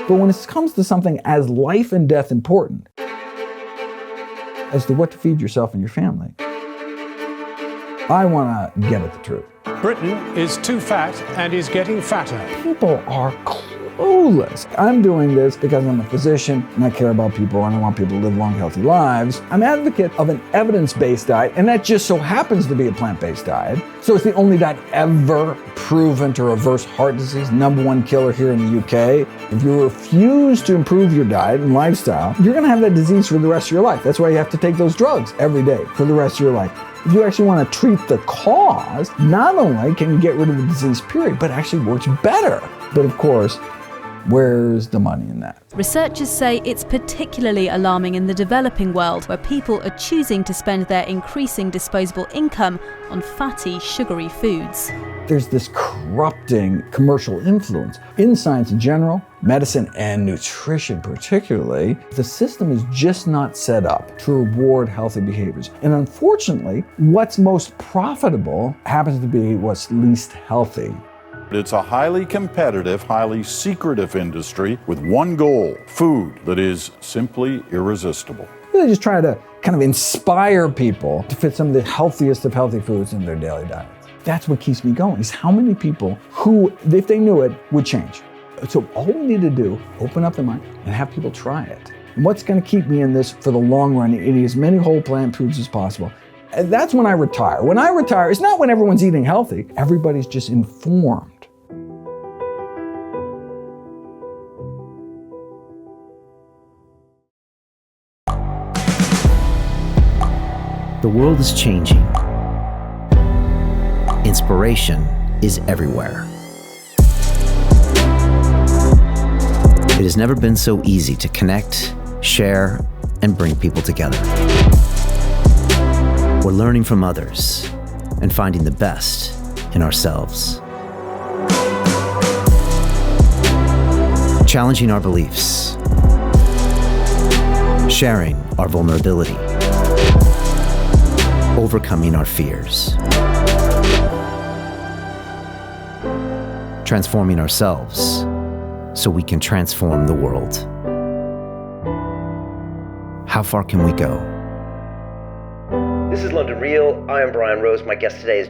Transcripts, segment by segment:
But when it comes to something as life and death important as to what to feed yourself and your family, I want to get at the truth. Britain is too fat and is getting fatter. People are clueless. I'm doing this because I'm a physician and I care about people and I want people to live long, healthy lives. I'm an advocate of an evidence-based diet, and that just so happens to be a plant-based diet. So it's the only diet ever proven to reverse heart disease, #1 killer here in the UK. If you refuse to improve your diet and lifestyle, you're going to have that disease for the rest of your life. That's why you have to take those drugs every day for the rest of your life. If you actually want to treat the cause, not only can you get rid of the disease, period, but it actually works better. But of course, where's the money in that? Researchers say it's particularly alarming in the developing world, where people are choosing to spend their increasing disposable income on fatty, sugary foods. There's this corrupting commercial influence in science in general, medicine and nutrition particularly. The system is just not set up to reward healthy behaviors. And unfortunately, what's most profitable happens to be what's least healthy. It's a highly competitive, highly secretive industry with one goal: food that is simply irresistible. They just try to kind of inspire people to fit some of the healthiest of healthy foods in their daily diets. That's what keeps me going, is how many people who, if they knew it, would change. So all we need to do, open up their mind and have people try it. And what's going to keep me in this for the long run, eating as many whole plant foods as possible. And that's when I retire. When I retire, it's not when everyone's eating healthy. Everybody's just informed. The world is changing. Inspiration is everywhere. It has never been so easy to connect, share, and bring people together. We're learning from others and finding the best in ourselves. Challenging our beliefs. Sharing our vulnerability. Overcoming our fears. Transforming ourselves so we can transform the world. How far can we go? This is London Real. I am Brian Rose. My guest today is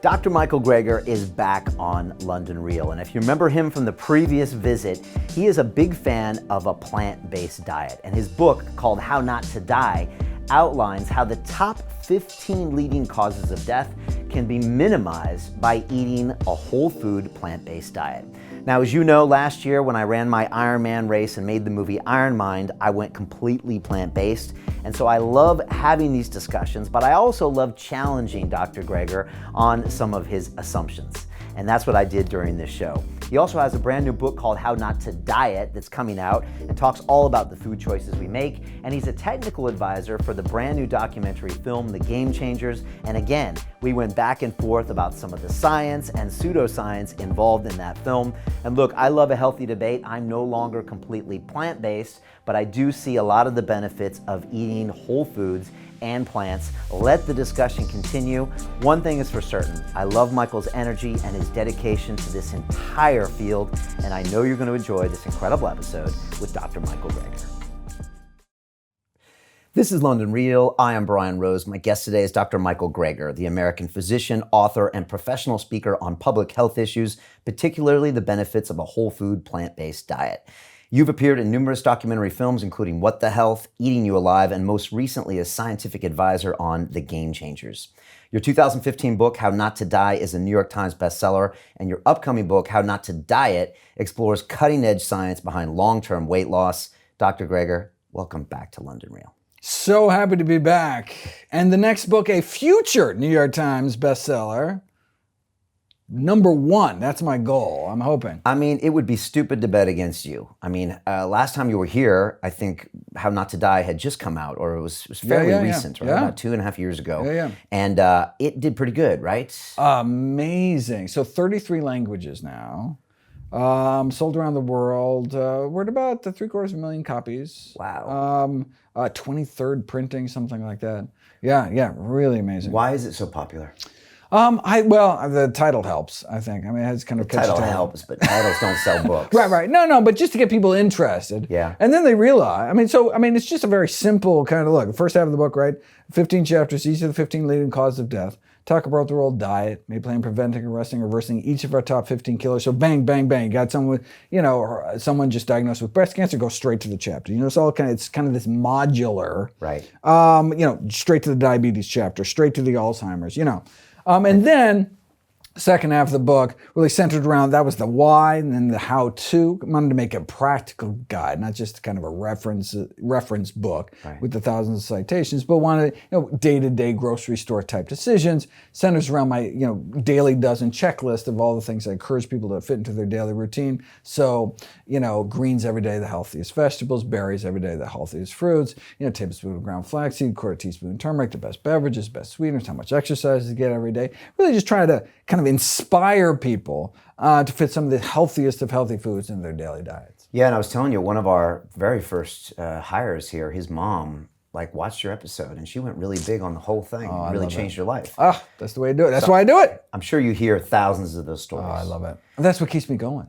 Dr. Michael Greger is back on London Real, and if you remember him from the previous visit, he is a big fan of a plant-based diet, and his book, called How Not to Die, outlines how the top 15 leading causes of death can be minimized by eating a whole food plant-based diet. Now, as you know, last year when I ran my Ironman race and made the movie Ironman, I went completely plant-based. And so I love having these discussions, but I also love challenging Dr. Greger on some of his assumptions. And that's what I did during this show. He also has a brand new book called How Not to Diet that's coming out and talks all about the food choices we make. And he's a technical advisor for the brand new documentary film, The Game Changers. And again, we went back and forth about some of the science and pseudoscience involved in that film. And look, I love a healthy debate. I'm no longer completely plant-based, but I do see a lot of the benefits of eating whole foods and plants. Let the discussion continue. One thing is for certain, I love Michael's energy and his dedication to this entire field, and I know you're going to enjoy this incredible episode with Dr. Michael Greger. This is London Real. I am Brian Rose. My guest today is Dr. Michael Greger, the American physician, author, and professional speaker on public health issues, particularly the benefits of a whole food plant-based diet. You've appeared in numerous documentary films, including What the Health, Eating You Alive, and most recently as scientific advisor on The Game Changers. Your 2015 book, How Not to Die, is a New York Times bestseller, and your upcoming book, How Not to Diet, explores cutting-edge science behind long-term weight loss. Dr. Greger, welcome back to London Real. So happy to be back. And the next book, a future New York Times bestseller. #1, that's my goal, I'm hoping. I mean, it would be stupid to bet against you. I mean, last time you were here, I think How Not to Die had just come out, or it was fairly recent, right? About 2.5 years ago. And it did pretty good, right? Amazing. So 33 languages now. Sold around the world. We're at about 750,000 copies. Wow. 23rd printing, something like that. Yeah, really amazing. Why is it so popular? The title helps, I think. I mean, it has kind of Title helps, but titles don't sell books. Right. No, but just to get people interested. Yeah. And then they realize, it's just a very simple kind of look. The first half of the book, right? 15 chapters, each of the 15 leading causes of death. Talk about the role of diet, may play in preventing, arresting, reversing each of our top 15 killers. So bang, bang, bang. You got someone with, or someone just diagnosed with breast cancer, go straight to the chapter. It's kind of this modular. Right. Straight to the diabetes chapter, straight to the Alzheimer's, And then second half of the book really centered around, that was the why and then the how-to. I wanted to make a practical guide, not just kind of a reference book with the thousands of citations, but wanted, day-to-day grocery store type decisions. Centers around my, daily dozen checklist of all the things I encourage people to fit into their daily routine. So, greens every day, the healthiest vegetables, berries every day, the healthiest fruits, tablespoon of ground flaxseed, quarter teaspoon of turmeric, the best beverages, best sweeteners, how much exercise to get every day. Really just try to kind of inspire people to fit some of the healthiest of healthy foods in their daily diets. Yeah, and I was telling you, one of our very first hires here, his mom, watched your episode, and she went really big on the whole thing. It really changed your life. That's the way to do it. That's why I do it. I'm sure you hear thousands of those stories. I love it. And that's what keeps me going.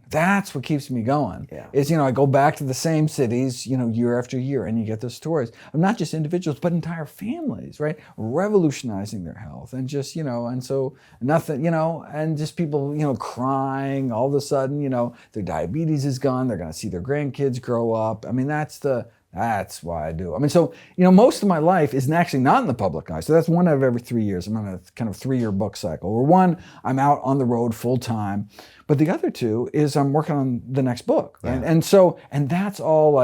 Yeah. Is, I go back to the same cities, year after year, and you get those stories of not just individuals, but entire families, right? Revolutionizing their health and just, and so nothing, and just people, crying all of a sudden, their diabetes is gone. They're going to see their grandkids grow up. That's why I do. So, most of my life is actually not in the public eye. So that's one out of every 3 years. I'm on a kind of 3-year book cycle. Where one, I'm out on the road full time. But the other two is I'm working on the next book. Right? Yeah. And that's all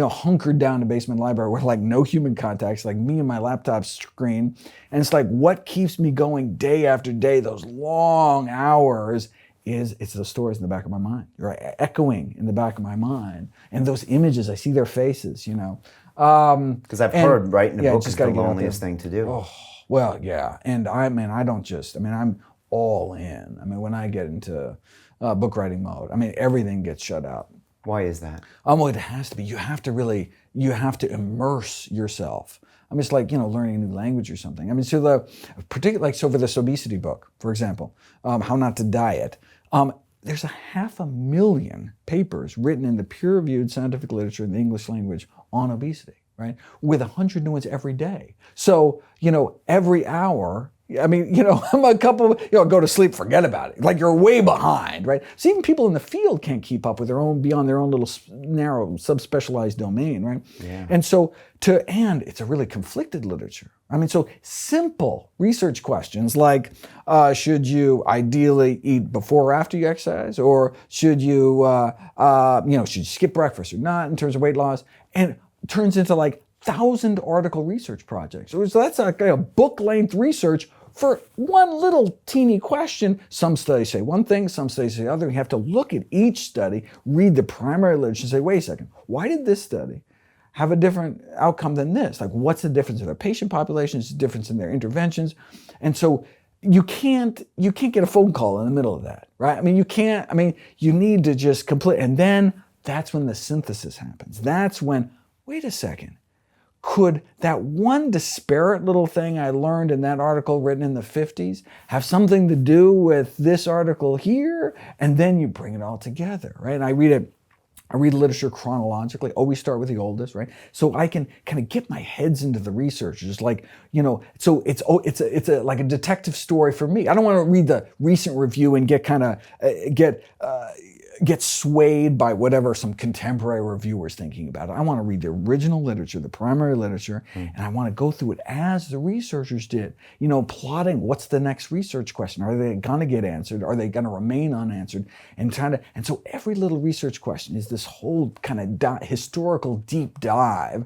hunkered down in basement library with no human contacts, me and my laptop screen. And it's what keeps me going day after day, those long hours, it's the stories in the back of my mind. You're echoing in the back of my mind. And those images, I see their faces, Because I've heard writing a book is the loneliest thing to do. Oh, well, yeah. And I don't just, I'm all in. When I get into book writing mode, everything gets shut out. Why is that? Well, it has to be. You have to immerse yourself. It's learning a new language or something. So for this obesity book, for example, How Not to Diet, there's 500,000 papers written in the peer-reviewed scientific literature in the English language on obesity, right? With 100 new ones every day. So, every hour, I'm a couple, go to sleep, forget about it. You're way behind, right? So even people in the field can't keep up with beyond their own little narrow subspecialized domain, right? Yeah. And so it's a really conflicted literature. So simple research questions like, should you ideally eat before or after you exercise? Or should you, should you skip breakfast or not in terms of weight loss? And it turns into 1,000 article research projects. So that's a book-length research for one little teeny question. Some studies say one thing, some studies say the other. You have to look at each study, read the primary literature, and say, wait a second, why did this study have a different outcome than this? What's the difference in their patient populations, the difference in their interventions? And so you can't get a phone call in the middle of that, right? You need to just complete, and then that's when the synthesis happens. That's when, wait a second, could that one disparate little thing I learned in that article written in the 50s have something to do with this article here? And then you bring it all together, right? And I read the literature chronologically, always start with the oldest, right? So I can kind of get my heads into the research, just so it's like a detective story for me. I don't want to read the recent review and get swayed by whatever some contemporary reviewer's thinking about it. I want to read the original literature, the primary literature, and I want to go through it as the researchers did, plotting what's the next research question. Are they going to get answered? Are they going to remain unanswered? And so every little research question is this whole kind of historical deep dive.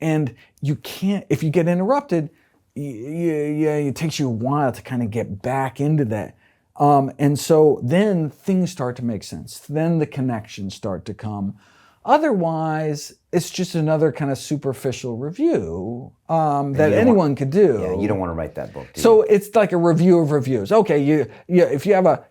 And you can't, if you get interrupted, it takes you a while to kind of get back into that. And so then things start to make sense. Then the connections start to come. Otherwise, it's just another kind of superficial review that anyone could do. Yeah, you don't want to write that book, do you? So it's like a review of reviews. Okay, if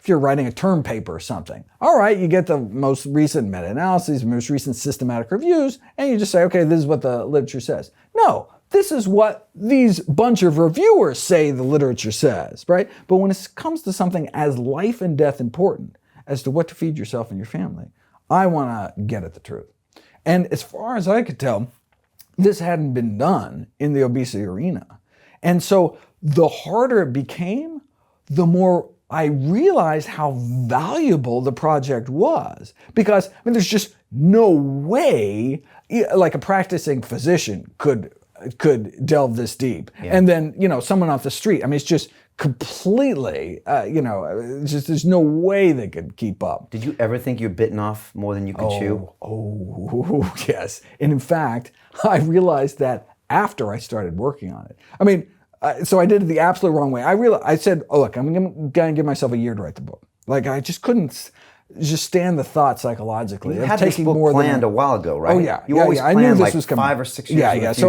you're writing a term paper or something, all right, you get the most recent meta-analyses, most recent systematic reviews, and you just say, okay, this is what the literature says. No. this is what these bunch of reviewers say the literature says, right? But when it comes to something as life and death important as to what to feed yourself and your family, I want to get at the truth. And as far as I could tell, this hadn't been done in the obesity arena. And so the harder it became, the more I realized how valuable the project was. Because, I mean, there's just no way, like a practicing physician could delve this deep. Yeah. And then, someone off the street, I mean, it's just completely, there's no way they could keep up. Did you ever think you're bitten off more than you could chew? Oh, yes. And in fact, I realized that after I started working on it. I mean, so I did it the absolute wrong way. I said, look, I'm going to give myself a year to write the book. Like, I just couldn't just stand the thought psychologically. You had this book planned a while ago, right? Oh, yeah. You always I knew this like was coming. 5 or 6 years Yeah, in the yeah. future.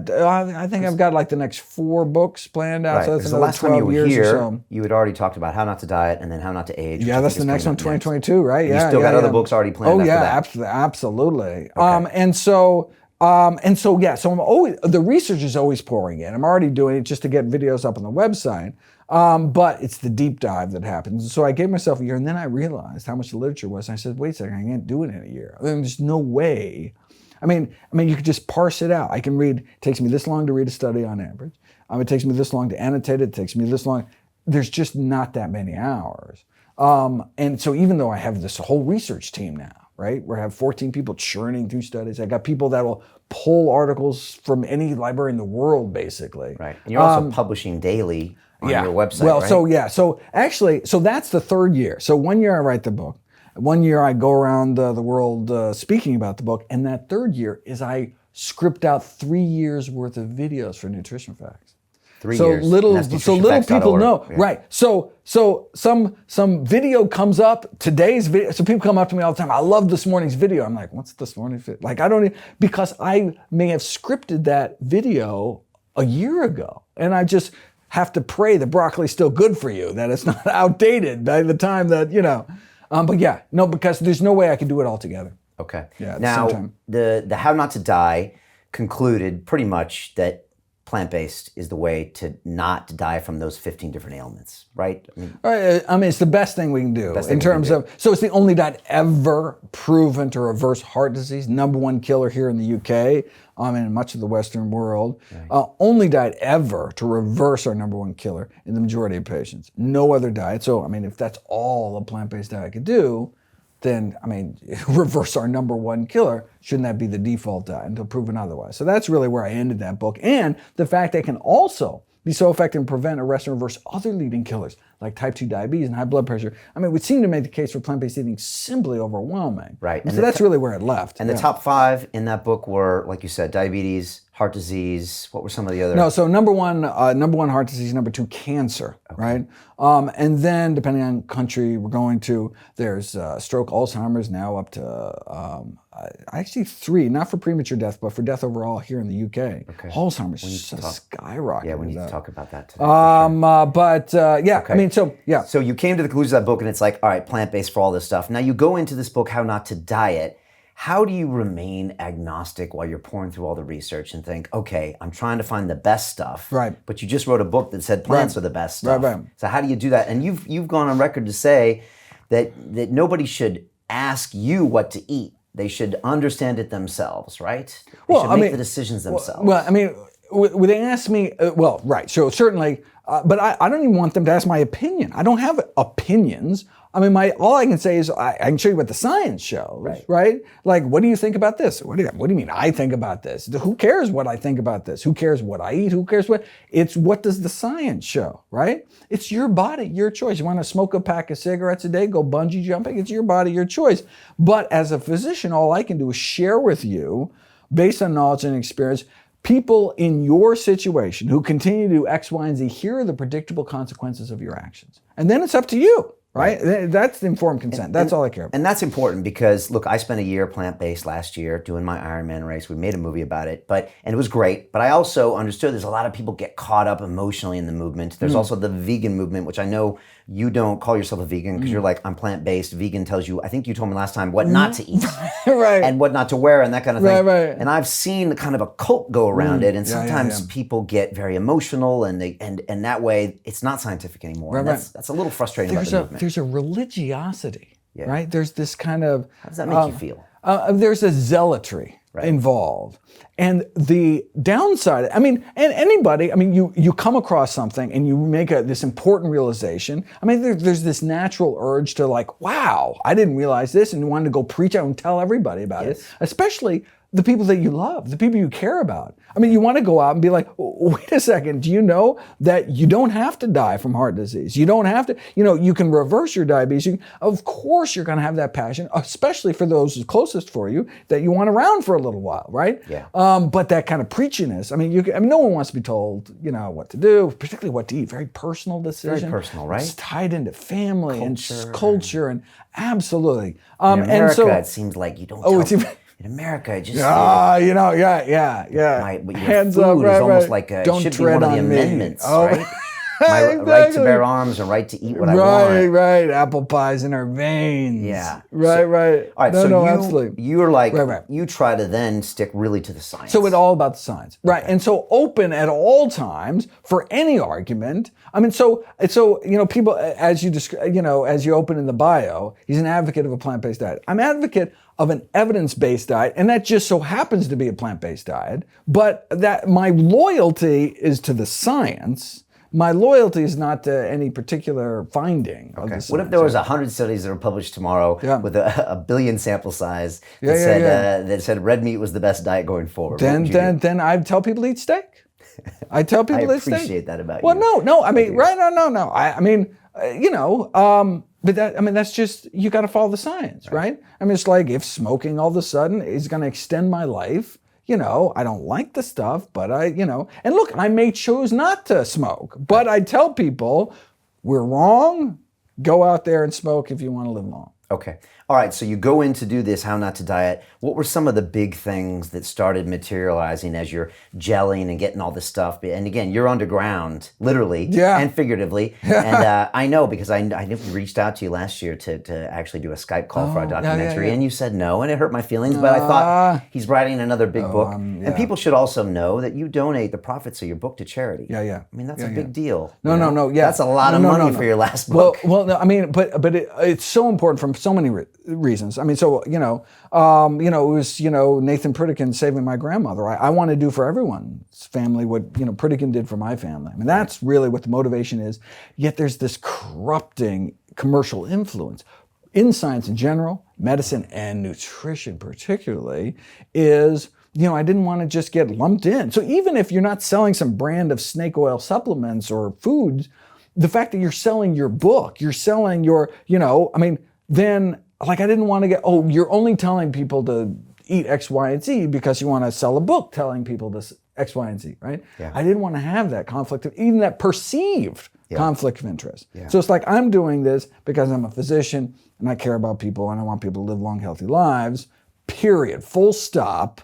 So I think I've got like the next 4 books planned out. Right. So that's the last time you were years here, or so. you had already talked about How Not to Diet and then How Not to Age. Yeah, that's the next one, 2022, right? You still got other books already planned after that. Oh, yeah, absolutely. Okay. So I'm always, the research is always pouring in. I'm already doing it just to get videos up on the website. But it's the deep dive that happens. So I gave myself a year, and then I realized how much the literature was. And I said, wait a second, I can't do it in a year. There's no way. I mean, you could just parse it out. I can read, it takes me this long to read a study on average. It takes me this long to annotate it. It takes me this long. There's just not that many hours. And so even though I have this whole research team now, right, where I have 14 people churning through studies, I got people that will pull articles from any library in the world, basically. Right. And you're also publishing daily on your website, well, right? So actually, that's the 3rd year. So 1 year I write the book. 1 year I go around the world speaking about the book. And that 3rd year is I script out 3 years worth of videos for Nutrition Facts. 3 so years. Little people know, yeah. right? So some video comes up, today's video. So people come up to me all the time. I love this morning's video. I'm like, what's this morning's video? Like, I don't even, because I may have scripted that video a year ago, and I just have to pray the broccoli's still good for you, that it's not outdated by the time that, but yeah, no, because there's no way I can do it all together. Okay. Yeah, at now, the same time. the How Not to Die concluded pretty much that plant-based is the way to not die from those 15 different ailments, right? I mean, it's the best thing we can do in terms of, so it's the only diet ever proven to reverse heart disease, #1 killer here in the UK, and in much of the Western world. Right. Only diet ever to reverse our #1 killer in the majority of patients. No other diet. So, I mean, if that's all a plant-based diet could do, then, reverse our #1 killer. Shouldn't that be the default diet until proven otherwise? So that's really where I ended that book. And the fact they can also be so effective in prevent, arrest, and reverse other leading killers like type 2 diabetes and high blood pressure. It would seem to make the case for plant-based eating simply overwhelming. Right. And so that's really where it left. And the top 5 in that book were, like you said, diabetes, heart disease. What were some of the other? No, so number one heart disease, number 2 cancer, right? And then depending on country we're going to, there's stroke, Alzheimer's, now up to actually 3, not for premature death, but for death overall here in the UK. Okay. Alzheimer's is skyrocketing. Yeah, we need to talk about that today. Okay. So you came to the conclusion of that book, and it's like, all right, plant-based for all this stuff. Now you go into this book, How Not to Diet. How do you remain agnostic while you're pouring through all the research and think, okay, I'm trying to find the best stuff, right? But you just wrote a book that said plants are the best stuff. Right. So how do you do that? And you've gone on record to say that nobody should ask you what to eat. They should understand it themselves, right? They should make the decisions themselves. Would they ask me? Right. So certainly, but I don't even want them to ask my opinion. I don't have opinions. All I can say is I can show you what the science shows, right? Like, what do you think about this? What do you mean I think about this? Who cares what I think about this? Who cares what I eat? Who cares what? It's what does the science show, right? It's your body, your choice. You want to smoke a pack of cigarettes a day, go bungee jumping? It's your body, your choice. But as a physician, all I can do is share with you, based on knowledge and experience, people in your situation who continue to do X, Y, and Z, here are the predictable consequences of your actions. And then it's up to you. right? That's the informed consent. That's all I care about. And that's important because, look, I spent a year plant-based last year doing my Ironman race. We made a movie about it, and it was great. But I also understood there's a lot of people get caught up emotionally in the movement. There's also the vegan movement, which I know you don't call yourself a vegan because you're like, I'm plant-based. Vegan tells you, I think you told me last time, what not to eat Right. and what not to wear and that kind of thing. Right. And I've seen the kind of a cult go around it, and sometimes people get very emotional, and that way it's not scientific anymore. And that's a little frustrating about the movement. There's a religiosity, right? There's this kind of... How does that make you feel? There's a zealotry involved. And the downside, and anybody, you come across something and you make this important realization. There's this natural urge to like, wow, I didn't realize this, and you want to go preach out and tell everybody about it, especially the people that you love, the people you care about. You want to go out and be like, wait a second, do you know that you don't have to die from heart disease? You don't have to, you can reverse your diabetes. Of course, you're going to have that passion, especially for those closest for you that you want around for a little while, right? Yeah. But that kind of preachiness, no one wants to be told, what to do, particularly what to eat. Very personal decision. Very personal, right? It's tied into family and culture and absolutely. In America, it seems like you don't tell in America, it just yeah. But Hands food up, is almost like it should be one of the amendments, right? My right to bear arms and right to eat what I want. Right. Apple pies in our veins. Yeah. Right. All right. Absolutely. You're like you try to then stick really to the science. So it's all about the science, right? And so open at all times for any argument. People, as you as you open in the bio, he's an advocate of a plant-based diet. I'm an advocate of an evidence-based diet, and that just so happens to be a plant-based diet. But that my loyalty is to the science. My loyalty is not to any particular finding of the science. What if there was 100 studies that were published tomorrow with a billion sample size that said red meat was the best diet going forward? Then I'd tell people to eat steak. I tell people to eat steak. I appreciate that about you. Well, no. But that's just, you got to follow the science, right? It's like if smoking all of a sudden is going to extend my life, I don't like the stuff, but and look, I may choose not to smoke, but I tell people, we're wrong, go out there and smoke if you want to live long. Okay. All right, so you go in to do this How Not to Diet. What were some of the big things that started materializing as you're gelling and getting all this stuff? And again, you're underground, literally and figuratively. And I know because I reached out to you last year to actually do a Skype call for our documentary, and you said no, and it hurt my feelings, but I thought he's writing another big book. And people should also know that you donate the profits of your book to charity. That's a big deal. No. That's a lot of money for your last book. Well, no, but it's so important from so many reasons. It was Nathan Pritikin saving my grandmother. I want to do for everyone's family what Pritikin did for my family. That's really what the motivation is. Yet there's this corrupting commercial influence in science in general, medicine and nutrition particularly, is I didn't want to just get lumped in. So even if you're not selling some brand of snake oil supplements or foods, the fact that you're selling your book, you're selling your, then I didn't want to get, you're only telling people to eat X, Y, and Z because you want to sell a book telling people this X, Y, and Z, right? Yeah. I didn't want to have that conflict, even that perceived conflict of interest. So it's like I'm doing this because I'm a physician and I care about people and I want people to live long, healthy lives, period, full stop.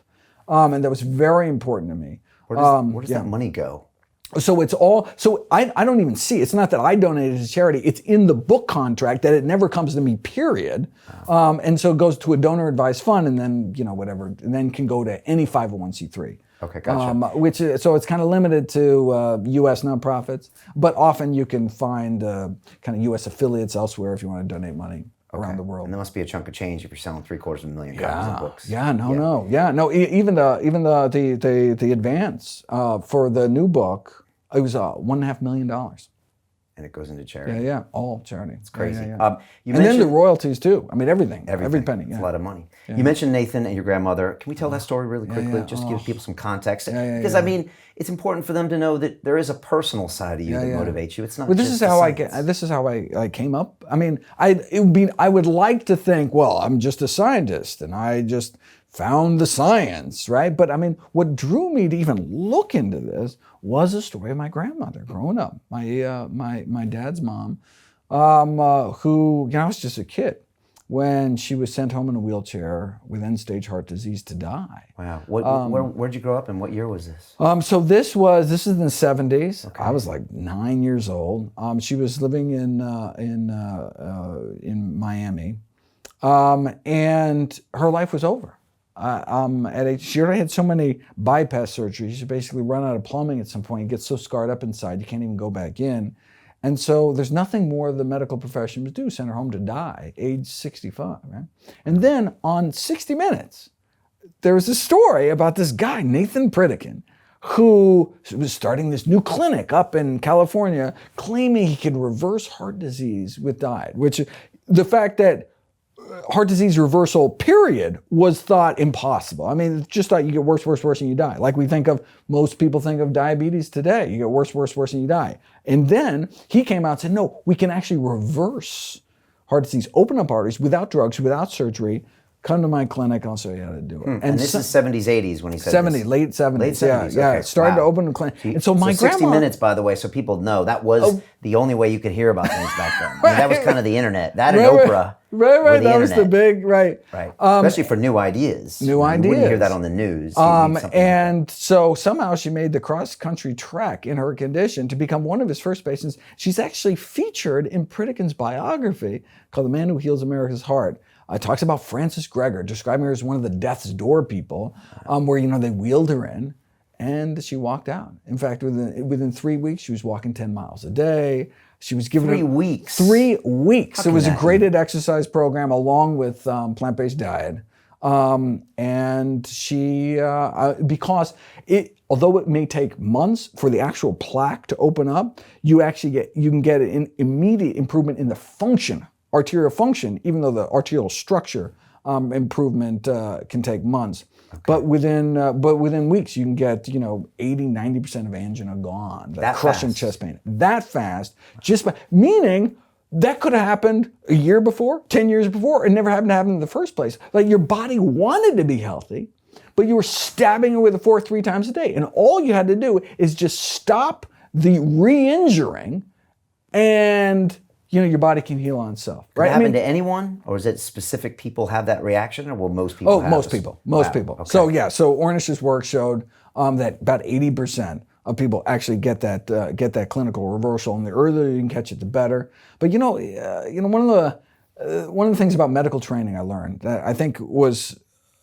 And that was very important to me. Where does that money go? So it's all, I don't even see, it's not that I donated to charity, it's in the book contract that it never comes to me, period. And so it goes to a donor advised fund and then, whatever, and then can go to any 501c3. Okay, gotcha. So it's kind of limited to U.S. nonprofits, but often you can find kind of U.S. affiliates elsewhere if you want to donate money around the world. And there must be a chunk of change if you're selling 750,000 copies of books. Even the advance for the new book, it was $1.5 million. And it goes into charity. All charity. It's crazy. You mentioned, then the royalties too. everything. Every penny. It's a lot of money. You mentioned Nathan and your grandmother. Can we tell that story really quickly? Just give people some context. Because it's important for them to know that there is a personal side of you that motivates you. It's not. Well, this is how I came up. I would like to think, well, I'm just a scientist and I just found the science, right? But what drew me to even look into this was the story of my grandmother growing up. My dad's mom who, I was just a kid when she was sent home in a wheelchair with end-stage heart disease to die. Wow. Where'd you grow up and what year was this? So this is in the 70s. Okay. I was like 9 years old. She was living in Miami, and her life was over. She already had so many bypass surgeries. She basically run out of plumbing at some point. You get so scarred up inside, you can't even go back in. And so there's nothing more the medical profession would do, send her home to die, age 65, right? And then on 60 Minutes, there was a story about this guy, Nathan Pritikin, who was starting this new clinic up in California, claiming he could reverse heart disease with diet, which the fact that heart disease reversal, period, was thought impossible. I mean, just thought you get worse, and you die. Like most people think of diabetes today. You get worse, and you die. And then he came out and said, no, we can actually reverse heart disease, open up arteries without drugs, without surgery. Come to my clinic, I'll show you how to do it. And this is 70s, 80s when he said this? Late 70s. Late 70s, yeah. okay. Started to open the clinic. And so my 60 grandma... Minutes, by the way, so people know, that was the only way you could hear about things back then. I mean, that was kind of the internet. That and Oprah. Right. That was the big, right. Especially for new ideas. You wouldn't hear that on the news. And so somehow she made the cross-country trek in her condition to become one of his first patients. She's actually featured in Pritikin's biography called The Man Who Heals America's Heart. It talks about Frances Greger, describing her as one of the death's door people, where, they wheeled her in and she walked out. In fact, within 3 weeks, she was walking 10 miles a day. She was given 3 weeks. 3 weeks. It was a graded exercise program along with plant-based diet. And she, because although it may take months for the actual plaque to open up, you can get an immediate improvement in the function, arterial function, even though the arterial structure improvement can take months. Okay. But within weeks, you can get 80-90% of angina gone. That crushing fast. Chest pain. That fast, meaning that could have happened a year before, 10 years before. It never happened to happen in the first place. Like your body wanted to be healthy, but you were stabbing it with a fork 3 times a day, and all you had to do is just stop the re-injuring, and your body can heal on itself. Right? Does it happen to anyone, or is it specific people have that reaction, or will most people have most people. Most people. Okay. So Ornish's work showed that about 80% of people actually get that clinical reversal, and the earlier you can catch it, the better. But one of the things about medical training I learned that I think was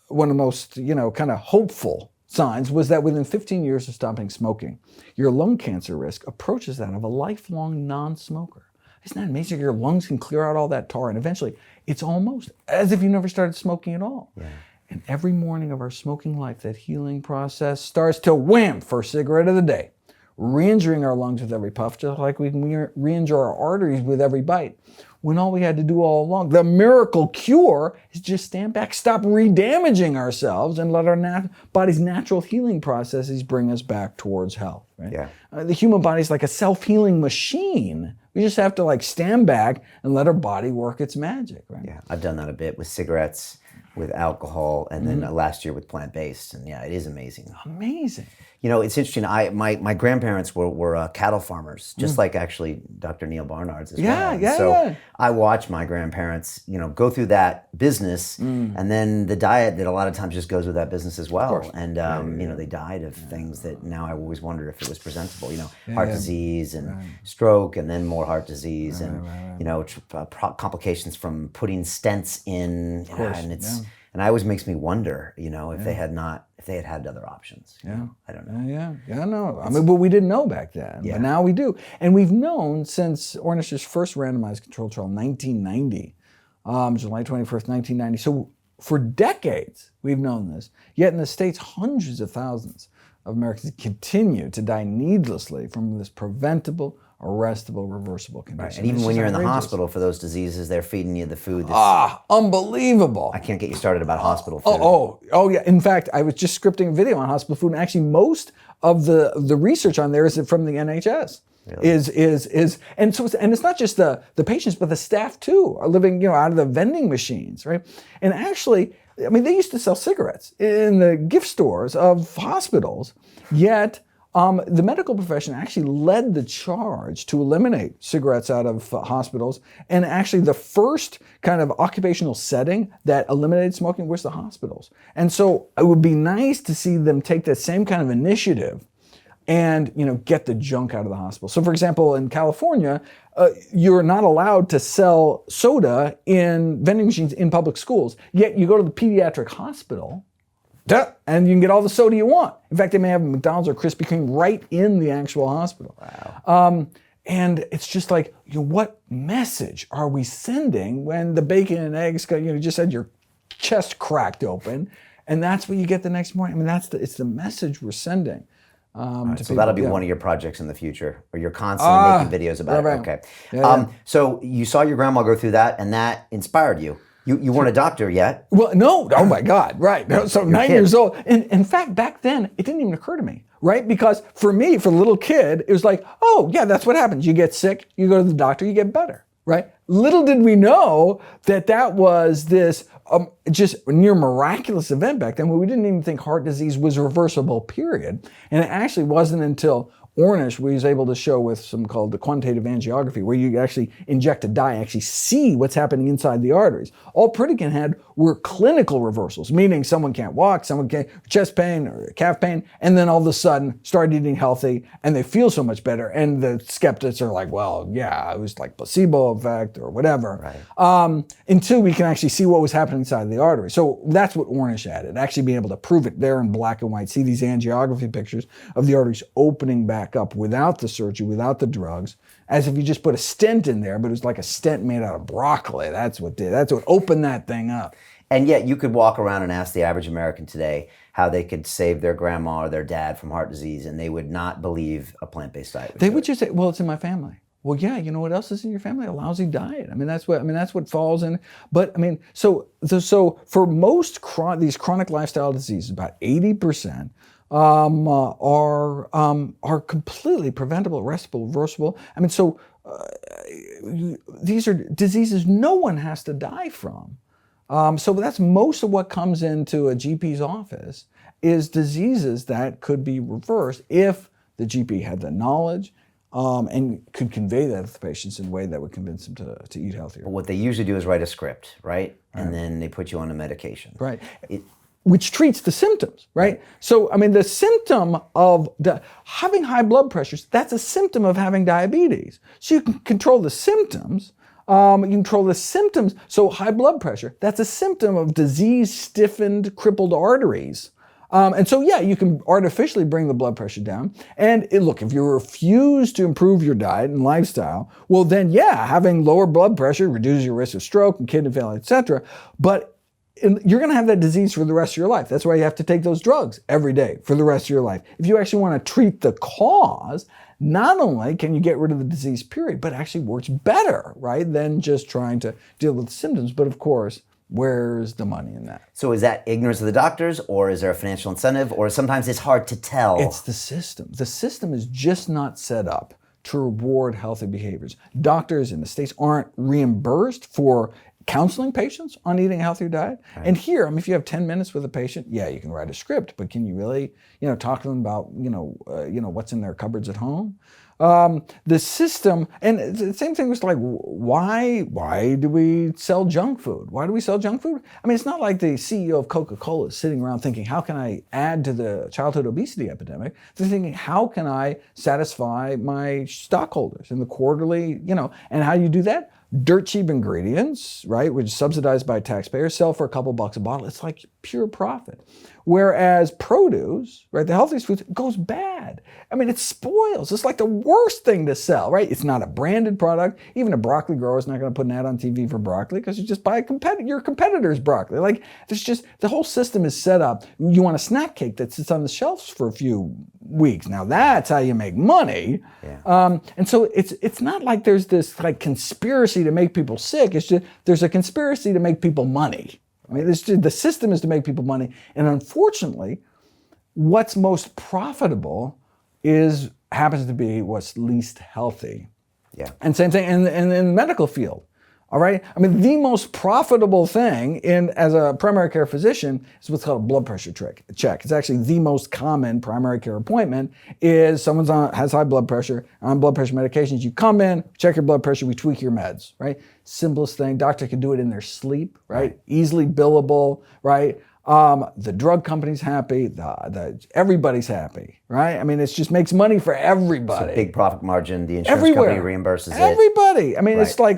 one of the most kind of hopeful signs was that within 15 years of stopping smoking, your lung cancer risk approaches that of a lifelong non-smoker. Isn't that amazing? Your lungs can clear out all that tar, and eventually it's almost as if you never started smoking at all. Yeah. And every morning of our smoking life, that healing process starts to wham, first cigarette of the day, re-injuring our lungs with every puff, just like we can re-injure our arteries with every bite. When all we had to do all along, the miracle cure, is just stand back, stop re-damaging ourselves, and let our body's natural healing processes bring us back towards health. Right? Yeah. The human body is like a self-healing machine. We just have to stand back and let our body work its magic. Right? Yeah, I've done that a bit with cigarettes, with alcohol, and then last year with plant-based, and yeah, it is amazing. Amazing. It's interesting. My grandparents were cattle farmers, just like actually Dr. Neil Barnard's as well. So I watched my grandparents, go through that business, and then the diet that a lot of times just goes with that business as well. And they died of things that now I always wondered if it was presentable. Heart disease and stroke, and then more heart disease, and complications from putting stents in. And it always makes me wonder, if they had had other options. I don't know. No. I mean, but we didn't know back then. Yeah. But now we do. And we've known since Ornish's first randomized controlled trial in 1990, July 21st, 1990. So for decades, we've known this. Yet in the States, hundreds of thousands of Americans continue to die needlessly from this preventable, arrestable, reversible condition. Right. And even when you're in the hospital for those diseases, they're feeding you the food that's... unbelievable. I can't get you started about hospital food. Oh, yeah. In fact, I was just scripting a video on hospital food, and actually most of the research on there is from the NHS. Really? And it's not just the patients, but the staff too are living, out of the vending machines, right? And actually, they used to sell cigarettes in the gift stores of hospitals, yet the medical profession actually led the charge to eliminate cigarettes out of hospitals. And actually the first kind of occupational setting that eliminated smoking was the hospitals. And so it would be nice to see them take that same kind of initiative and get the junk out of the hospital. So for example, in California, you're not allowed to sell soda in vending machines in public schools. Yet you go to the pediatric hospital, and you can get all the soda you want. In fact, they may have McDonald's or Krispy Kreme right in the actual hospital. Wow. And it's just like, what message are we sending when the bacon and eggs, just had your chest cracked open, and that's what you get the next morning? I mean, it's the message we're sending. So people, that'll be one of your projects in the future, or you're constantly making videos about right. it. Okay. Yeah. So you saw your grandma go through that, and that inspired you. You weren't a doctor yet. Well, no. Oh my God. Right. So 9 years old. And in fact, back then, it didn't even occur to me. Right? Because for me, for the little kid, it was like, oh yeah, that's what happens. You get sick, you go to the doctor, you get better. Right? Little did we know that was this just near miraculous event back then, where we didn't even think heart disease was reversible, period. And it actually wasn't until Ornish was able to show with some called the quantitative angiography, where you actually inject a dye, actually see what's happening inside the arteries. All Pritikin had were clinical reversals, meaning someone can't walk, someone can't, chest pain or calf pain, and then all of a sudden start eating healthy and they feel so much better. And the skeptics are like, well, yeah, it was like placebo effect or whatever. Right. Until we can actually see what was happening inside the artery. So that's what Ornish added, actually being able to prove it there in black and white, see these angiography pictures of the arteries opening back up without the surgery, without the drugs, as if you just put a stent in there, but it was like a stent made out of broccoli. That's what opened that thing up. And yet you could walk around and ask the average American today how they could save their grandma or their dad from heart disease, and they would not believe a plant-based diet. They would just say, well, it's in my family. Well, yeah, you know what else is in your family? A lousy diet. That's what falls in. But so for most these chronic lifestyle diseases, about 80% are completely preventable, arrestable, reversible. These are diseases no one has to die from. So that's most of what comes into a GP's office is diseases that could be reversed if the GP had the knowledge and could convey that to the patients in a way that would convince them to eat healthier. But what they usually do is write a script, right? And then they put you on a medication. Right. Which treats the symptoms, right? So, the symptom of having high blood pressures, that's a symptom of having diabetes. So you can control the symptoms. So high blood pressure, that's a symptom of disease, stiffened, crippled arteries. And so, yeah, you can artificially bring the blood pressure down. And look, if you refuse to improve your diet and lifestyle, well then, yeah, having lower blood pressure reduces your risk of stroke and kidney failure, etc. But you're going to have that disease for the rest of your life. That's why you have to take those drugs every day for the rest of your life. If you actually want to treat the cause, not only can you get rid of the disease, period, but actually works better, right, than just trying to deal with the symptoms. But of course, where's the money in that? So is that ignorance of the doctors, or is there a financial incentive, or sometimes it's hard to tell? It's the system. The system is just not set up to reward healthy behaviors. Doctors in the States aren't reimbursed for counseling patients on eating a healthier diet. Right. And here, if you have 10 minutes with a patient, yeah, you can write a script, but can you really, talk to them about, what's in their cupboards at home? The system, and the same thing was like, why do we sell junk food? Why do we sell junk food? It's not like the CEO of Coca-Cola is sitting around thinking, how can I add to the childhood obesity epidemic? They're thinking, how can I satisfy my stockholders in the quarterly, and how do you do that? Dirt cheap ingredients, right, which is subsidized by taxpayers, sell for a couple bucks a bottle. It's like pure profit. Whereas produce, right, the healthiest foods, goes bad. It spoils. It's like the worst thing to sell, right? It's not a branded product. Even a broccoli grower is not going to put an ad on TV for broccoli because you just buy your competitor's broccoli. Like, there's just, the whole system is set up. You want a snack cake that sits on the shelves for a few weeks. Now that's how you make money. Yeah. And so it's not like there's this like conspiracy to make people sick. It's just there's a conspiracy to make people money. The system is to make people money, and unfortunately, what's most profitable happens to be what's least healthy. Yeah. And same thing in the medical field. All right. I mean, the most profitable thing as a primary care physician is what's called a blood pressure check. It's actually the most common primary care appointment is has high blood pressure, on blood pressure medications. You come in, check your blood pressure, we tweak your meds, right? Simplest thing. Doctor can do it in their sleep, right? Easily billable, right? The drug company's happy, everybody's happy, right? I mean, it just makes money for everybody. It's a big profit margin. The insurance company reimburses it. Everybody. I mean, it's like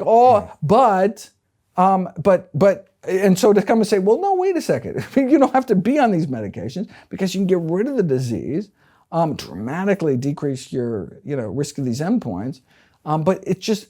but and so to come and say, well, no, wait a second. You don't have to be on these medications because you can get rid of the disease, dramatically decrease your, risk of these endpoints. But it's just,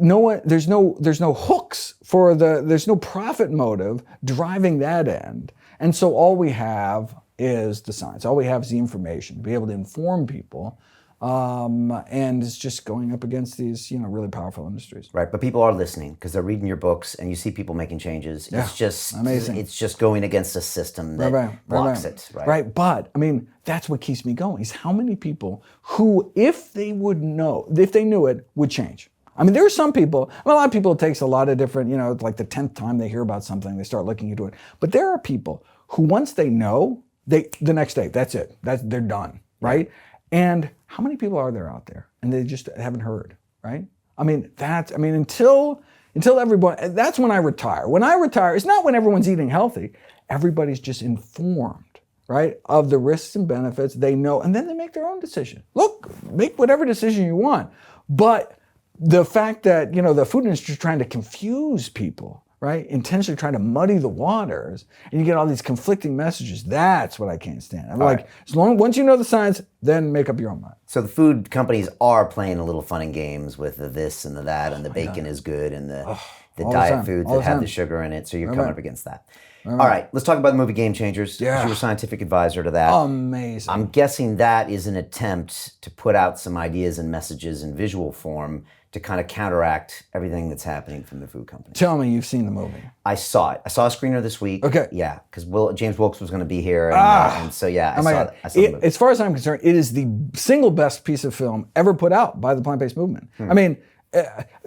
there's no hooks there's no profit motive driving that end. And so all we have is the science. All we have is the information, be able to inform people. And it's just going up against these, really powerful industries. Right, but people are listening because they're reading your books and you see people making changes. Yeah, it's just amazing. It's just going against a system that blocks it. Right, but I mean, that's what keeps me going is how many people who, if they knew it, would change. I mean, there are some people, a lot of people, it takes a lot of different, like the 10th time they hear about something, they start looking into it. But there are people who once they know, the next day, that's it. They're done, right? And how many people are there out there? And they just haven't heard, right? I mean, until everyone, that's when I retire. When I retire, it's not when everyone's eating healthy. Everybody's just informed, right, of the risks and benefits. They know, and then they make their own decision. Look, make whatever decision you want. But the fact that, the food industry is trying to confuse people, right? Intentionally trying to muddy the waters, and you get all these conflicting messages. That's what I can't stand. I'm like, once you know the science, then make up your own mind. So the food companies are playing a little fun and games with the this and the that, and the bacon is good, and the diet foods that have the sugar in it. So you're coming up against that. All right, let's talk about the movie Game Changers. Yeah. You were scientific advisor to that. Amazing. I'm guessing that is an attempt to put out some ideas and messages in visual form to kind of counteract everything that's happening from the food company. Tell me you've seen the movie. I saw it. I saw a screener this week. Okay. Yeah, because James Wilkes was going to be here. And so, yeah, I saw the movie. As far as I'm concerned, it is the single best piece of film ever put out by the plant-based movement. I mean,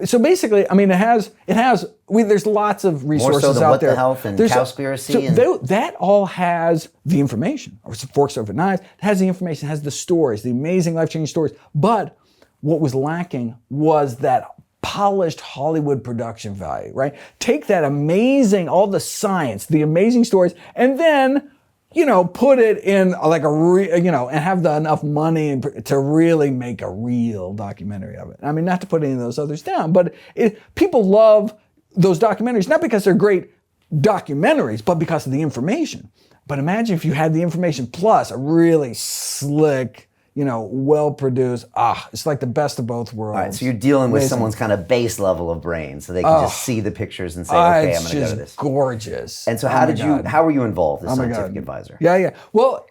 so basically, there's lots of resources More so than out What there. the Health and Cowspiracy. That all has the information, or Forks Over Knives, it has the information, it has the stories, the amazing life-changing stories. But what was lacking was that polished Hollywood production value, right? Take that amazing, all the science, the amazing stories, and then, put it in like and have enough money to really make a real documentary of it. I mean, not to put any of those others down, but people love those documentaries, not because they're great documentaries, but because of the information. But imagine if you had the information plus a really slick, well-produced, it's like the best of both worlds. All right, so you're dealing with someone's kind of base level of brain, so they can just see the pictures and say, okay, I'm going to go to this. It's gorgeous. And so how were you involved as scientific advisor? Yeah. Well,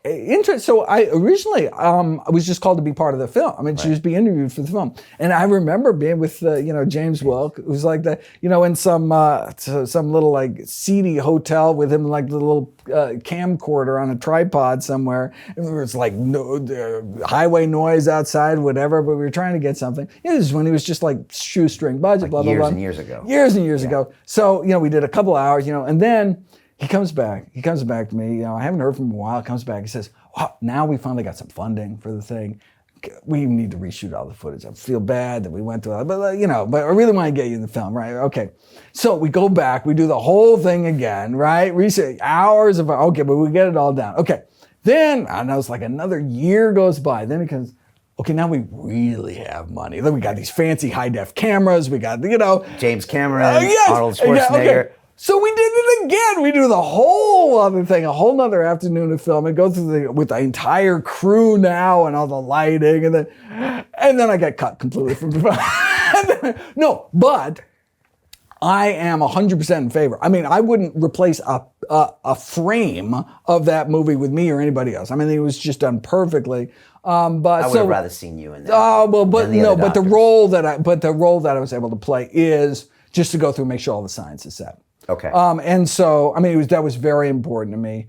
so I originally, I was just called to be part of the film. I mean, to just be interviewed for the film. And I remember being with, James Wilkes, who's like in some little like seedy hotel with him, like the little camcorder on a tripod somewhere. And there was like highway noise outside, whatever, but we were trying to get something. This is when he was just like shoestring budget, blah, blah, blah. Years and years ago. Years and years ago. So, we did a couple of hours, and then he comes back to me, I haven't heard from him in a while, comes back, he says, now we finally got some funding for the thing. We need to reshoot all the footage. I feel bad that we went through that, but but I really want to get you in the film, right? Okay. So we go back, we do the whole thing again, right? Research, hours of, okay, but we get it all down. Okay. Then, I know it's like another year goes by. Then it comes, okay, now we really have money. Then we got these fancy high-def cameras. We got, James Cameron, Arnold Schwarzenegger. Yeah, okay. So we did it again. We do the whole other thing, a whole nother afternoon of film, and go through with the entire crew now and all the lighting, and then I get cut completely from the film. No, but I am 100% in favor. I mean, I wouldn't replace a frame of that movie with me or anybody else. I mean, it was just done perfectly. But I would have rather seen you in there. But the role that I was able to play is just to go through and make sure all the science is set. Okay. And so, I mean, that was very important to me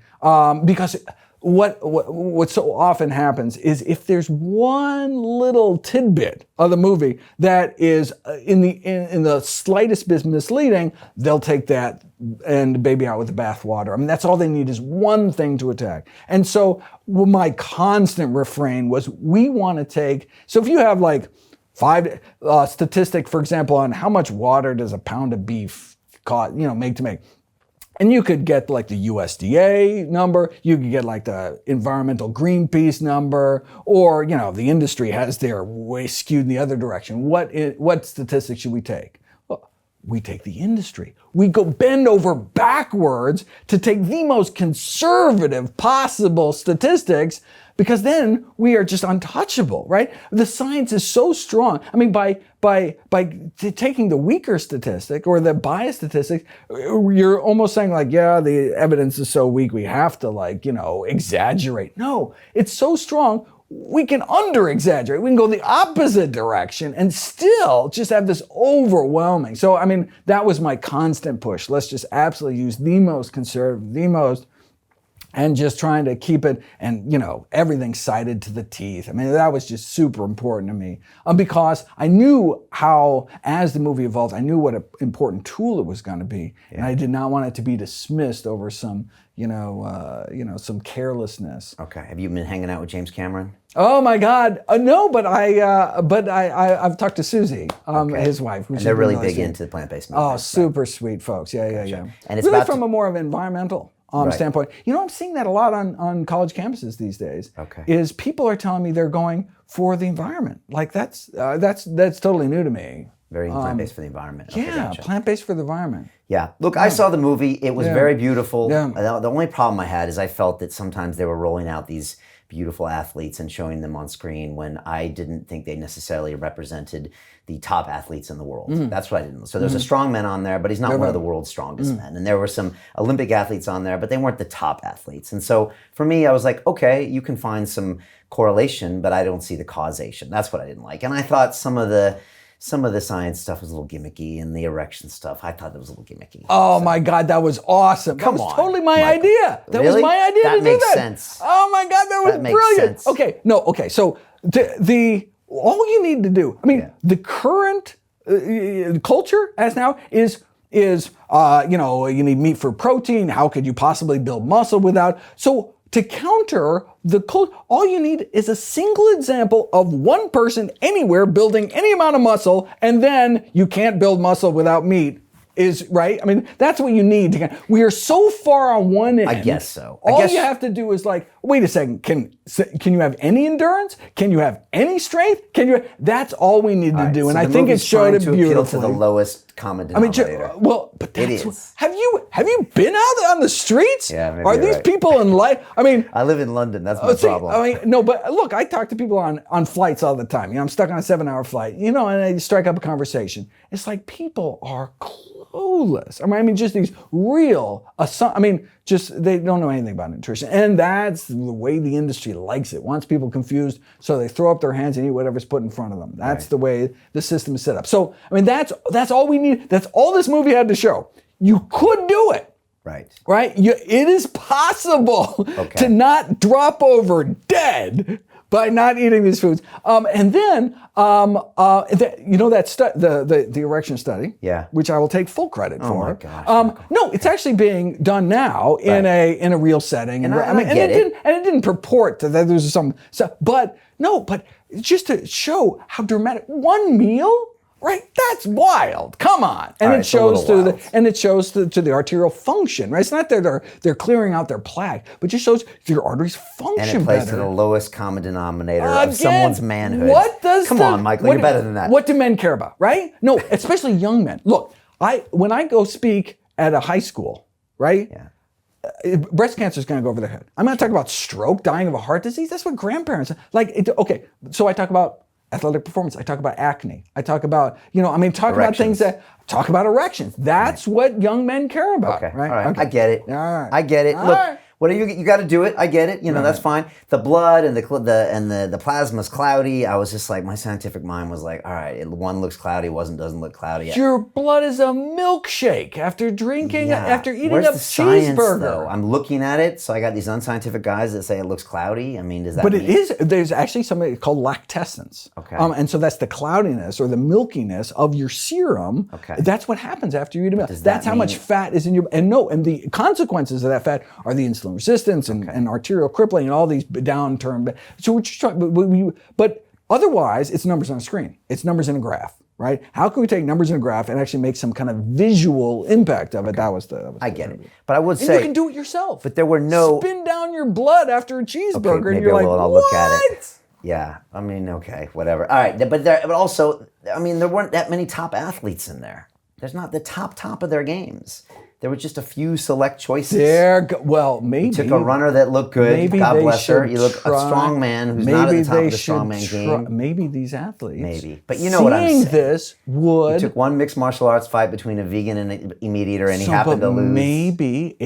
because what so often happens is if there's one little tidbit of the movie that is in the slightest bit misleading, they'll take that and baby out with the bathwater. I mean, that's all they need is one thing to attack. And so my constant refrain was, we want to take, so if you have like 5 statistic, for example, on how much water does a pound of beef cost, make to make. And you could get like the USDA number, you could get like the environmental Greenpeace number, or, the industry has their way skewed in the other direction. What statistics should we take? Well, we take the industry. We go bend over backwards to take the most conservative possible statistics, because then we are just untouchable, right? The science is so strong. I mean, by taking the weaker statistic or the biased statistic, you're almost saying like, yeah, the evidence is so weak, we have to exaggerate. No, it's so strong, we can under-exaggerate. We can go the opposite direction and still just have this overwhelming. So, I mean, that was my constant push. Let's just absolutely use the most conservative, and just trying to keep it, and everything cited to the teeth. I mean, that was just super important to me, because I knew how, as the movie evolved, I knew what an important tool it was going to be, and I did not want it to be dismissed over some, some carelessness. Okay. Have you been hanging out with James Cameron? Oh my God, no! But I've talked to Susie, his wife, and they're really big into plant-based movement. Oh, super sweet folks. Yeah. And it's really about from a more of an environmental standpoint. I'm seeing that a lot on college campuses these days. Okay. Is people are telling me they're going for the environment. Like that's totally new to me. Very plant-based for the environment. Okay, yeah, gotcha. Plant-based for the environment. Yeah. Look, I saw the movie. It was very beautiful. Yeah. The only problem I had is I felt that sometimes they were rolling out these beautiful athletes and showing them on screen when I didn't think they necessarily represented the top athletes in the world. That's what I didn't. So there's a strong man on there, but he's not one of the world's strongest men. And there were some Olympic athletes on there, but they weren't the top athletes. And so for me, I was like, okay, you can find some correlation, but I don't see the causation. That's what I didn't like. And I thought some of the science stuff was a little gimmicky, and the erection stuff, I thought that was a little gimmicky. Oh my God, that was awesome. Come that was on, totally my Michael. idea. That Really? was my idea That to do makes that. sense. Oh my God, that was That makes brilliant. sense. Okay. So the all you need to do, I mean, the current culture as now is you need meat for protein. How could you possibly build muscle without? So to counter the culture, all you need is a single example of one person anywhere building any amount of muscle, and then you can't build muscle without meat. Is right. I mean, that's what you need to. We are so far on one end. I guess so. All you have to do is like, wait a second. Can you have any endurance? Can you have any strength? That's all we need to do. And so I the think it movie's showed it trying to appeal beautifully. to the lowest common denominator. But It that's is. have you been out on the streets? Yeah, maybe Are you're these right. people in life? I mean, I live in London. That's my problem. I mean, no, but look, I talk to people on flights all the time. I'm stuck on a 7-hour flight, and I strike up a conversation. It's like people are clueless. I mean, just these real, just they don't know anything about nutrition. And that's the way the industry likes it. Wants people confused, so they throw up their hands and eat whatever's put in front of them. That's the way the system is set up. So, I mean, that's all we need. That's all this movie had to show. You could do it. Right? It is possible to not drop over dead by not eating these foods. And then, the erection study, which I will take full credit for. My gosh. No, it's actually being done now in a real setting. And it didn't purport to that there's but just to show how dramatic one meal. Right, that's wild. Come on, and it shows to the arterial function. Right, it's not that they're clearing out their plaque, but just shows your arteries function and it plays better. to the lowest common denominator of someone's manhood. Come on, Michael, you're better than that. What do men care about? Right? No, especially young men. Look, when I go speak at a high school, right? Yeah. Breast cancer is going to go over their head. I'm going to talk about stroke, dying of a heart disease. That's what grandparents like. Okay, so I talk about athletic performance. I talk about acne. I talk about, about things talk about erections. That's what young men care about. Okay. Right? All right. Okay. I get it. All right. I get it. All Look, right. Whatever you got to do it. I get it. You know, that's fine. The blood and the plasma's cloudy. I was just like, my scientific mind was like, all right, one looks cloudy, doesn't look cloudy. Your blood is a milkshake after eating Where's a the science, cheeseburger. though? I'm looking at it, so I got these unscientific guys that say it looks cloudy. I mean, does that? But mean... it is. There's actually something called lactescence. Okay. And so that's the cloudiness or the milkiness of your serum. Okay. That's what happens after you eat a meal. Does That's that how much mean- fat is in your. And the consequences of that fat are the insulin resistance and arterial crippling and all these downturn. So we're just trying. But otherwise, it's numbers on a screen. It's numbers in a graph. Right? How can we take numbers in a graph and actually make some kind of visual impact of it? That was I get it. But I would And say you can do it yourself. But there were no. Spin down your blood after a cheeseburger, maybe and you're I like, will, and I'll what? look at it. Yeah, I mean, okay, whatever. All right, but also, I mean, there weren't that many top athletes in there. There's not the top of their games. There were just a few select choices. Maybe. You took a runner that looked good. Maybe God they bless her. should You look a try- strong man who's not at the top of the should strongman game. Maybe these athletes. Maybe. But you know what I'm seeing saying. this would. He took one mixed martial arts fight between a vegan and a meat eater, and he happened to lose. Maybe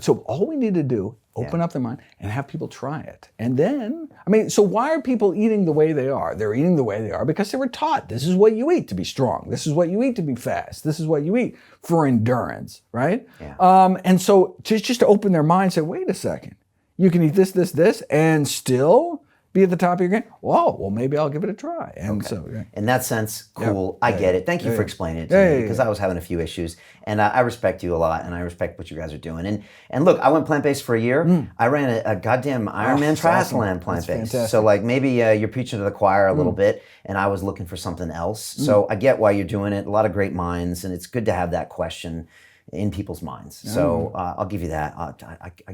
so all we need to do, open up their mind and have people try it. And then, so why are people eating the way they are? They're eating the way they are because they were taught this is what you eat to be strong. This is what you eat to be fast. This is what you eat for endurance, right? Yeah. And so just to open their mind, say, wait a second, you can eat this, and still be at the top of your game. Well, maybe I'll give it a try. And so, in that sense, cool. Yeah. I get it. Thank you for explaining it to me because I was having a few issues, and I respect you a lot, and I respect what you guys are doing. And look, I went plant-based for a year. I ran a goddamn Ironman triathlon plant-based. So like maybe you're preaching to the choir a little bit, and I was looking for something else. So I get why you're doing it. A lot of great minds, and it's good to have that question in people's minds. So I'll give you that. I'll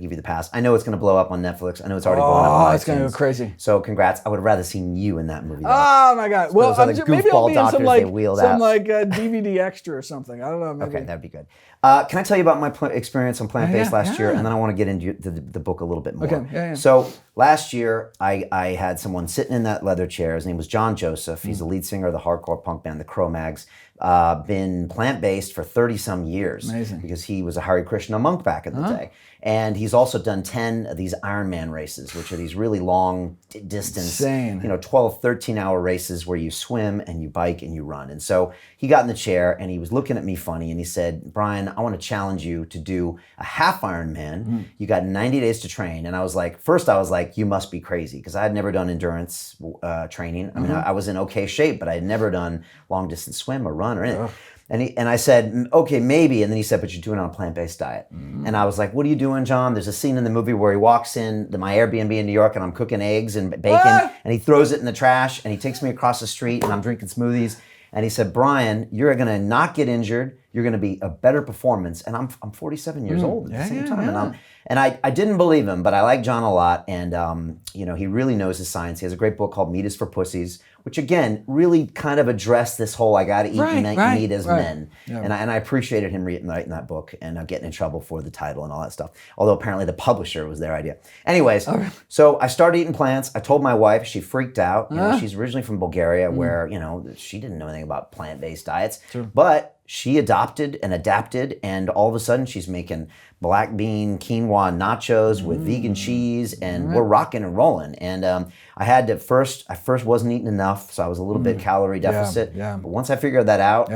give you the pass. I know it's going to blow up on Netflix. I know it's already blowing up on iTunes. It's going to go crazy. So congrats. I would have rather seen you in that movie. Though. Oh my God. Well, those other maybe I'll goofball be in doctors some they wheeled out. DVD extra or something. I don't know. Maybe. Okay, that'd be good. Can I tell you about my experience on plant-based last year? And then I want to get into the book a little bit more. Okay, yeah. So last year, I had someone sitting in that leather chair. His name was John Joseph. He's the lead singer of the hardcore punk band, the Cro-Mags. Been plant-based for 30-some years. Amazing. Because he was a Hare Krishna monk back in the day. And he's also done 10 of these Ironman races, which are these really long distance, Insane. 12, 13-hour races where you swim and you bike and you run. And so he got in the chair and he was looking at me funny and he said, Brian, I want to challenge you to do a half Ironman. You got 90 days to train. And I was like, you must be crazy because I had never done endurance training. I mean, I was in okay shape, but I had never done long distance swim or run or anything. And I said, okay, maybe. And then he said, but you're doing it on a plant-based diet. And I was like, what are you doing, John? There's a scene in the movie where he walks in my Airbnb in New York and I'm cooking eggs and bacon and he throws it in the trash and he takes me across the street and I'm drinking smoothies. And he said, Brian, you're going to not get injured. You're going to be a better performance. And I'm 47 years old at the same time. And I didn't believe him, but I like John a lot. And, he really knows his science. He has a great book called Meat is for Pussies, which again, really kind of addressed this whole, I got to eat meat as men. Yeah. And I appreciated him writing that book and getting in trouble for the title and all that stuff. Although apparently the publisher was their idea. Anyways, so I started eating plants. I told my wife, she freaked out. She's originally from Bulgaria where, she didn't know anything about plant-based diets. True. But she adopted and adapted, and all of a sudden she's making black bean quinoa nachos with vegan cheese, and we're rocking and rolling. And I first wasn't eating enough, so I was a little bit calorie deficit. Yeah. But once I figured that out,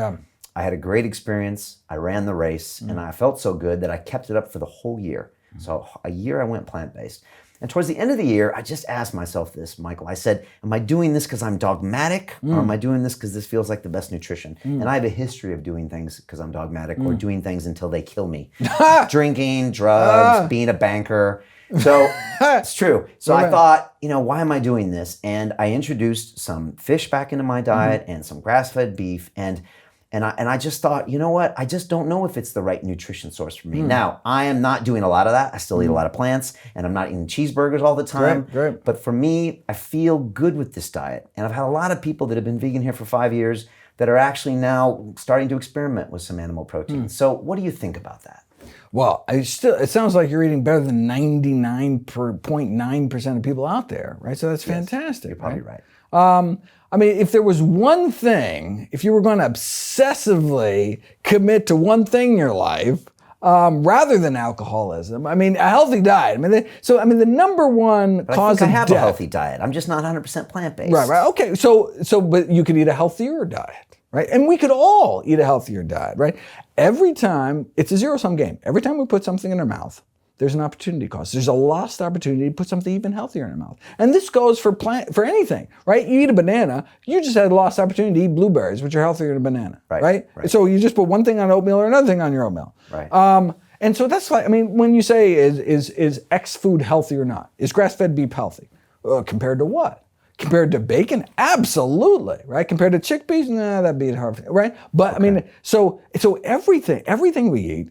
I had a great experience. I ran the race, and I felt so good that I kept it up for the whole year. So a year I went plant-based. And towards the end of the year, I just asked myself this, Michael. I said, am I doing this because I'm dogmatic or am I doing this because this feels like the best nutrition? And I have a history of doing things because I'm dogmatic or doing things until they kill me. Drinking, drugs, being a banker. So it's true. So I thought, why am I doing this? And I introduced some fish back into my diet and some grass-fed beef. And I just thought, you know what? I just don't know if it's the right nutrition source for me. Now, I am not doing a lot of that. I still eat a lot of plants, and I'm not eating cheeseburgers all the time. Great. But for me, I feel good with this diet. And I've had a lot of people that have been vegan here for 5 years that are actually now starting to experiment with some animal protein. So what do you think about that? Well, it sounds like you're eating better than 99.9% of people out there, right? So that's fantastic. You're probably right. If there was one thing, if you were going to obsessively commit to one thing in your life, rather than alcoholism. I mean, a healthy diet. The number one But cause I of have death. a healthy diet. I'm just not 100% plant-based. Right. Okay. But you could eat a healthier diet, right? And we could all eat a healthier diet, right? Every time, it's a zero-sum game. Every time we put something in our mouth, there's an opportunity cost. There's a lost opportunity to put something even healthier in our mouth. And this goes for anything, right? You eat a banana, you just had a lost opportunity to eat blueberries, which are healthier than a banana, right? So you just put one thing on oatmeal or another thing on your oatmeal. Right. And so that's like, when you say is X food healthy or not? Is grass-fed beef healthy? Compared to what? Compared to bacon? Absolutely, right? Compared to chickpeas? Nah, that'd be hard, right? But so everything we eat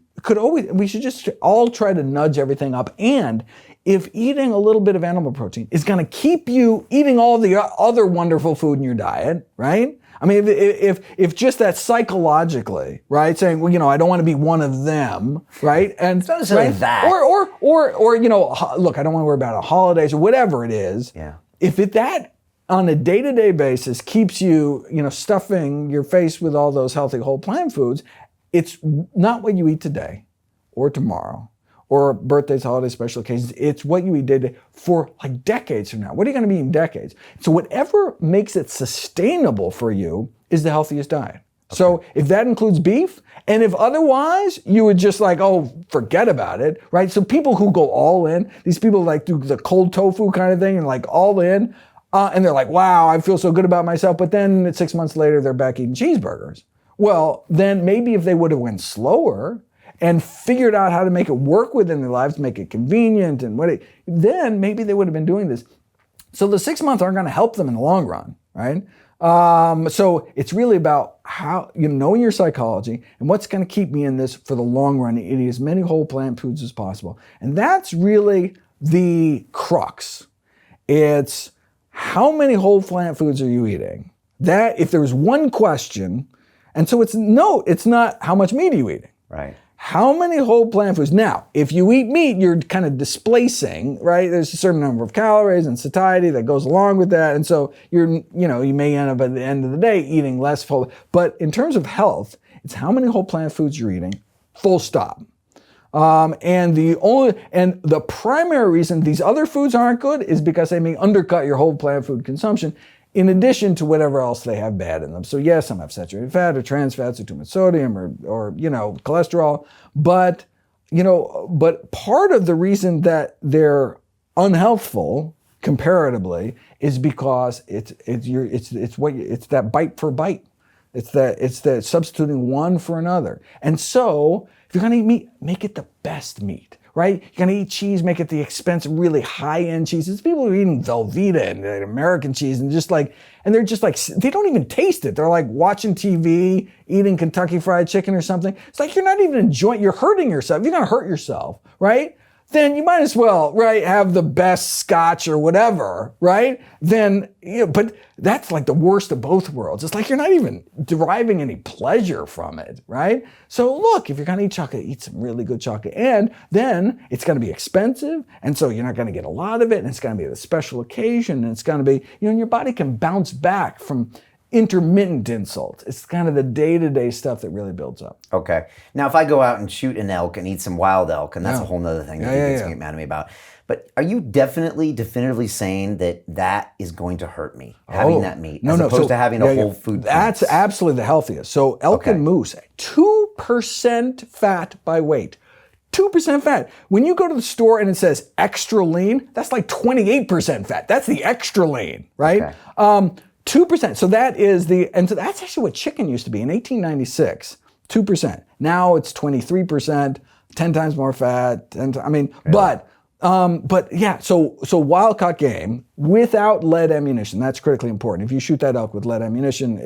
we should just all try to nudge everything up. And if eating a little bit of animal protein is going to keep you eating all the other wonderful food in your diet, right? I mean, if just that psychologically, right, saying, well, I don't want to be one of them, right? And it's not necessarily that. Or look, I don't want to worry about holidays or whatever it is. Yeah. If that on a day-to-day basis keeps you, stuffing your face with all those healthy whole plant foods, it's not what you eat today or tomorrow or birthdays, holidays, special occasions. It's what you eat daily for like decades from now. What are you going to be in decades? So whatever makes it sustainable for you is the healthiest diet. Okay. So if that includes beef, and if otherwise you would just forget about it, right? So people who go all in, these people do the cold tofu kind of thing and all in, and they're like, wow, I feel so good about myself. But then 6 months later, they're back eating cheeseburgers. Well, then maybe if they would have went slower and figured out how to make it work within their lives, make it convenient, and then maybe they would have been doing this. So the 6 months aren't going to help them in the long run, right? So it's really about how knowing your psychology and what's going to keep me in this for the long run, eating as many whole plant foods as possible. And that's really the crux. It's how many whole plant foods are you eating? That if there's one question. And so it's not how much meat are you eating? Right. How many whole plant foods? Now, if you eat meat, you're kind of displacing, right? There's a certain number of calories and satiety that goes along with that. And so you may end up at the end of the day eating less whole. But in terms of health, it's how many whole plant foods you're eating, full stop. And the primary reason these other foods aren't good is because they may undercut your whole plant food consumption, in addition to whatever else they have bad in them. So yes, some have saturated fat or trans fats or too much sodium or cholesterol, but part of the reason that they're unhealthful comparatively is because it's that bite for bite. It's that substituting one for another. And so if you're going to eat meat, make it the best meat. Right? You're going to eat cheese, make it the expensive, really high-end cheese. It's people who are eating Velveeta and American cheese and they're just they don't even taste it. They're like watching TV, eating Kentucky Fried Chicken or something. It's like you're not even enjoying, you're hurting yourself. If you're going to hurt yourself, right? Then you might as well, right, have the best scotch or whatever, right? Then, but that's like the worst of both worlds. It's like you're not even deriving any pleasure from it, right? So look, if you're gonna eat chocolate, eat some really good chocolate. And then it's gonna be expensive, and so you're not gonna get a lot of it, and it's gonna be a special occasion, and it's gonna be, and your body can bounce back from intermittent insults. It's kind of the day-to-day stuff that really builds up. Okay. Now, if I go out and shoot an elk and eat some wild elk, and that's a whole nother thing that you get mad at me about, but are you definitively saying that is going to hurt me, having that meat, as opposed to having a whole food? That's absolutely the healthiest. So elk and moose, 2% fat by weight. 2% fat. When you go to the store and it says extra lean, that's like 28% fat. That's the extra lean, right? Okay. 2%. So that's actually what chicken used to be in 1896. 2%. Now it's 23%, 10 times more fat. But yeah. So wild caught game without lead ammunition. That's critically important. If you shoot that elk with lead ammunition,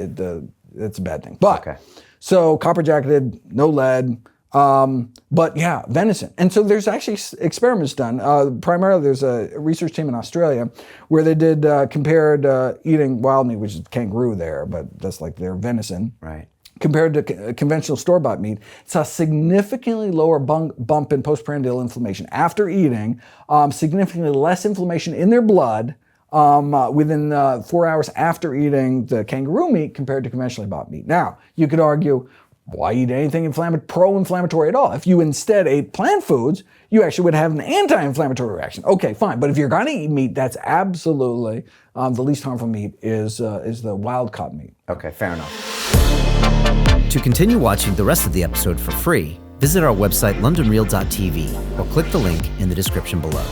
it's a bad thing. But so copper jacketed, no lead. But yeah, venison. And so there's actually experiments done. Primarily there's a research team in Australia where they did compared eating wild meat, which is kangaroo there, but that's like their venison. Right. Compared to conventional store-bought meat, it's a significantly lower bump in postprandial inflammation after eating, significantly less inflammation in their blood within 4 hours after eating the kangaroo meat compared to conventionally bought meat. Now, you could argue, why eat anything pro-inflammatory at all? If you instead ate plant foods, you actually would have an anti-inflammatory reaction. Okay, fine. But if you're going to eat meat, that's absolutely the least harmful meat is the wild-caught meat. Okay, fair enough. To continue watching the rest of the episode for free, visit our website londonreal.tv or click the link in the description below.